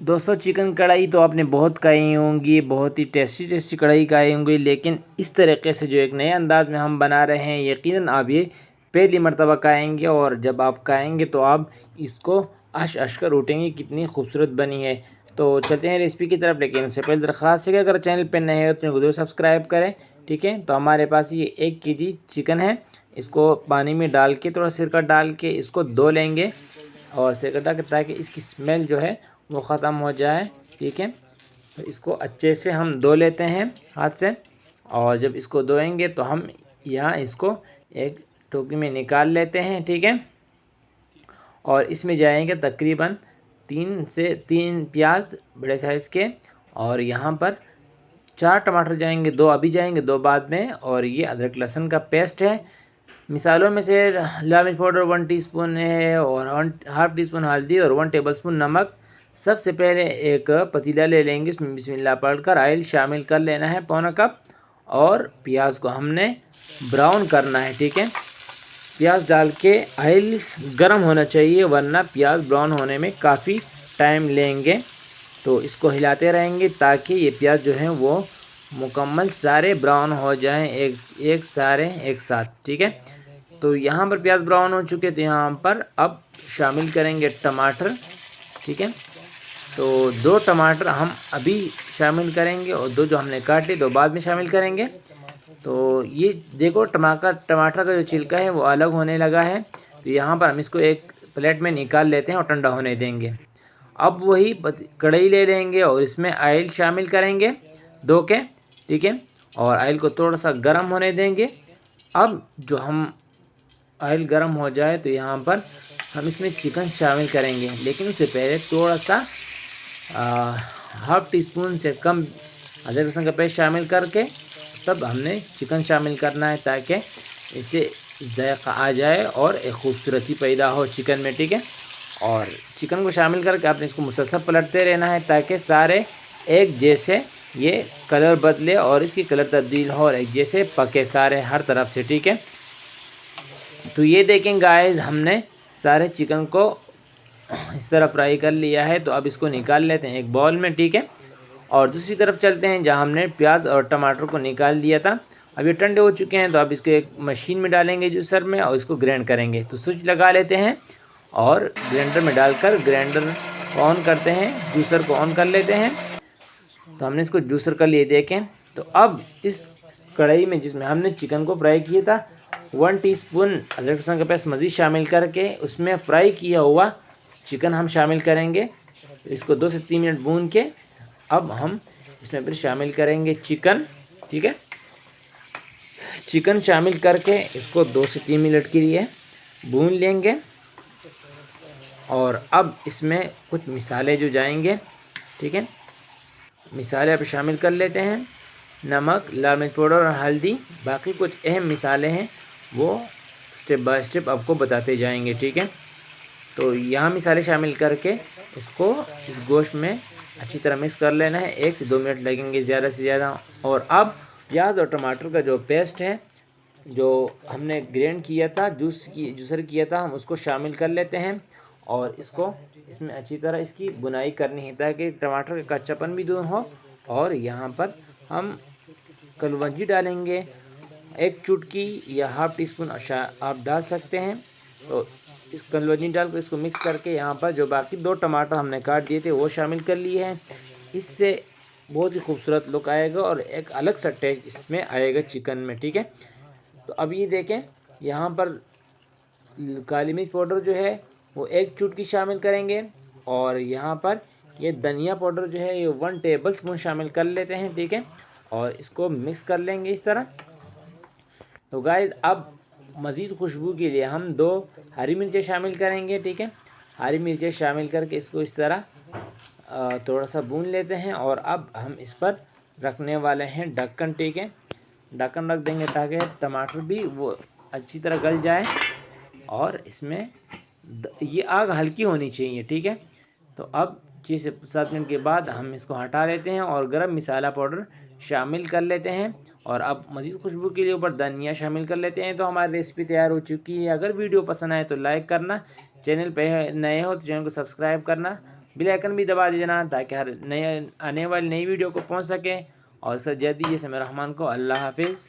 दोस्तों चिकन कढ़ाई तो आपने बहुत खाई होंगी, बहुत ही टेस्टी टेस्टी कढ़ाई खाई होंगी, लेकिन इस तरीके से जो एक नए अंदाज में हम बना रहे हैं, यकीनन आप ये पहली मर्तबा खाएंगे और जब आप खाएंगे तो आप इसको अश अश कर उठेंगे कितनी खूबसूरत बनी है। तो चलते हैं रेसिपी की तरफ, लेकिन उससे पहले दरख्वास्त है कि अगर चैनल पर नए हो तो वीडियो सब्सक्राइब करें। ठीक है, तो हमारे पास ये 1 kg चिकन है। इसको पानी में डाल के थोड़ा सिरका डाल के इसको धो लेंगे और सिरका डाल के, ताकि इसकी स्मेल जो है वो ख़त्म हो जाए। ठीक है, तो इसको अच्छे से हम धो लेते हैं हाथ से, और जब इसको धोएंगे तो हम यहाँ इसको एक टोकरी में निकाल लेते हैं। ठीक है, और इसमें जाएंगे तकरीबन 3 प्याज बड़े साइज़ के, और यहाँ पर 4 टमाटर जाएंगे, 2 अभी जाएंगे 2 बाद में, और ये अदरक लहसुन का पेस्ट है। मिसालों में से लाल मिर्च पाउडर 1 टीस्पून है, और 1/2 टीस्पून हल्दी और 1 टेबलस्पून नमक। सबसे पहले एक पतीला ले लेंगे, उसमें बिस्मिल्लाह पढ़कर ऑयल शामिल कर लेना है 1/4 कप, और प्याज को हमने ब्राउन करना है। ठीक है, प्याज डाल के ऑयल गर्म होना चाहिए, वरना प्याज ब्राउन होने में काफ़ी टाइम लेंगे। तो इसको हिलाते रहेंगे ताकि ये प्याज जो है वो मुकम्मल सारे ब्राउन हो जाएं एक साथ। ठीक है, तो यहाँ पर प्याज ब्राउन हो चुके, तो यहाँ पर अब शामिल करेंगे टमाटर। ठीक है, तो 2 टमाटर हम अभी शामिल करेंगे, और 2 जो हमने काट लिए 2 बाद में शामिल करेंगे। तो ये देखो टमाटर का जो छिलका है वो अलग होने लगा है, तो यहाँ पर हम इसको एक प्लेट में निकाल लेते हैं और ठंडा होने देंगे। अब वही कढ़ाई ले लेंगे और इसमें ऑयल शामिल करेंगे 2 के। ठीक है, और ऑयल को थोड़ा सा गर्म होने देंगे। अब जो हम ऑयल गर्म हो जाए तो यहाँ पर हम इसमें चिकन शामिल करेंगे, लेकिन उससे पहले थोड़ा सा 1/2 टीस्पून से कम अदरक लहसुन का पेस्ट शामिल करके तब हमने चिकन शामिल करना है, ताकि इससे जायका आ जाए और एक खूबसूरती पैदा हो चिकन में। ठीक है, और चिकन को शामिल करके आपने इसको मुसलसल पलटते रहना है, ताकि सारे एक जैसे ये कलर बदले और इसकी कलर तब्दील हो और एक जैसे पके सारे हर तरफ से। ठीक है, तो ये देखें गाइस, हमने सारे चिकन को इस तरह फ्राई कर लिया है। तो अब इसको निकाल लेते हैं एक बाउल में। ठीक है, और दूसरी तरफ चलते हैं जहां हमने प्याज और टमाटर को निकाल दिया था। अब ये ठंडे हो चुके हैं, तो अब इसको एक मशीन में डालेंगे जूसर में, और इसको ग्राइंड करेंगे। तो स्विच लगा लेते हैं और ग्राइंडर में डालकर ग्राइंडर ऑन करते हैं, जूसर को ऑन कर लेते हैं। तो हमने इसको जूसर कर लिए देखें। तो अब इस कढ़ाई में जिसमें हमने चिकन को फ्राई किया था, 1 टीस्पून अदरक लहसुन का पेस्ट मज़ीद शामिल करके उसमें फ्राई किया हुआ चिकन हम शामिल करेंगे। इसको 2 से 3 मिनट भून के अब हम इसमें फिर शामिल करेंगे चिकन। ठीक है, चिकन शामिल करके इसको 2 से 3 मिनट के लिए भून लेंगे, और अब इसमें कुछ मिसाले जो जाएंगे। ठीक है, मिसाले आप शामिल कर लेते हैं, नमक, लाल मिर्च पाउडर और हल्दी। बाकी कुछ अहम मिसाले हैं वो स्टेप बाय स्टेप आपको बताते जाएंगे। ठीक है, तो यहाँ मिसाले शामिल करके इसको इस गोश्त में अच्छी तरह मिक्स कर लेना है। 1 से 2 मिनट लगेंगे ज़्यादा से ज़्यादा। और अब प्याज और टमाटर का जो पेस्ट है जो हमने ग्राइंड किया था, जूसर किया था, हम उसको शामिल कर लेते हैं, और इसको इसमें अच्छी तरह इसकी बुनाई करनी है, ताकि टमाटर का कच्चापन भी दूर हो। और यहाँ पर हम कलौंजी डालेंगे 1 चुटकी या 1/2 टीस्पून आप डाल सकते हैं। तो इस कलौंजी डालकर इसको मिक्स करके यहाँ पर जो बाकी 2 टमाटर हमने काट दिए थे वो शामिल कर लिए हैं। इससे बहुत ही खूबसूरत लुक आएगा और एक अलग सा टेस्ट इसमें आएगा चिकन में। ठीक है, तो अब ये देखें, यहाँ पर काली मिर्च पाउडर जो है वो 1 चुटकी शामिल करेंगे, और यहाँ पर ये धनिया पाउडर जो है ये 1 टेबलस्पून शामिल कर लेते हैं। ठीक है, और इसको मिक्स कर लेंगे इस तरह। तो गाइस, अब मज़ीद खुशबू के लिए हम 2 हरी मिर्चें शामिल करेंगे। ठीक है, हरी मिर्चें शामिल करके इसको इस तरह थोड़ा सा भून लेते हैं, और अब हम इस पर रखने वाले हैं ढक्कन। ठीक है, ढक्कन रख देंगे ताकि टमाटर भी वो अच्छी तरह गल जाए, और इसमें ये आग हल्की होनी चाहिए। ठीक है, तो अब 6 से 7 मिनट के बाद हम इसको हटा लेते हैं और गरम मसाला पाउडर शामिल कर लेते हैं, और अब मज़ीद खुशबू के लिए ऊपर धनिया शामिल कर लेते हैं। तो हमारी रेसिपी तैयार हो चुकी है। अगर वीडियो पसंद आए तो लाइक करना, चैनल पे नए हो तो चैनल को सब्सक्राइब करना, बेल आइकन भी दबा देना ताकि हर नए आने वाली नई वीडियो को पहुंच सके। और सर जय दीजिए समय रहमान को। अल्लाह हाफिज़।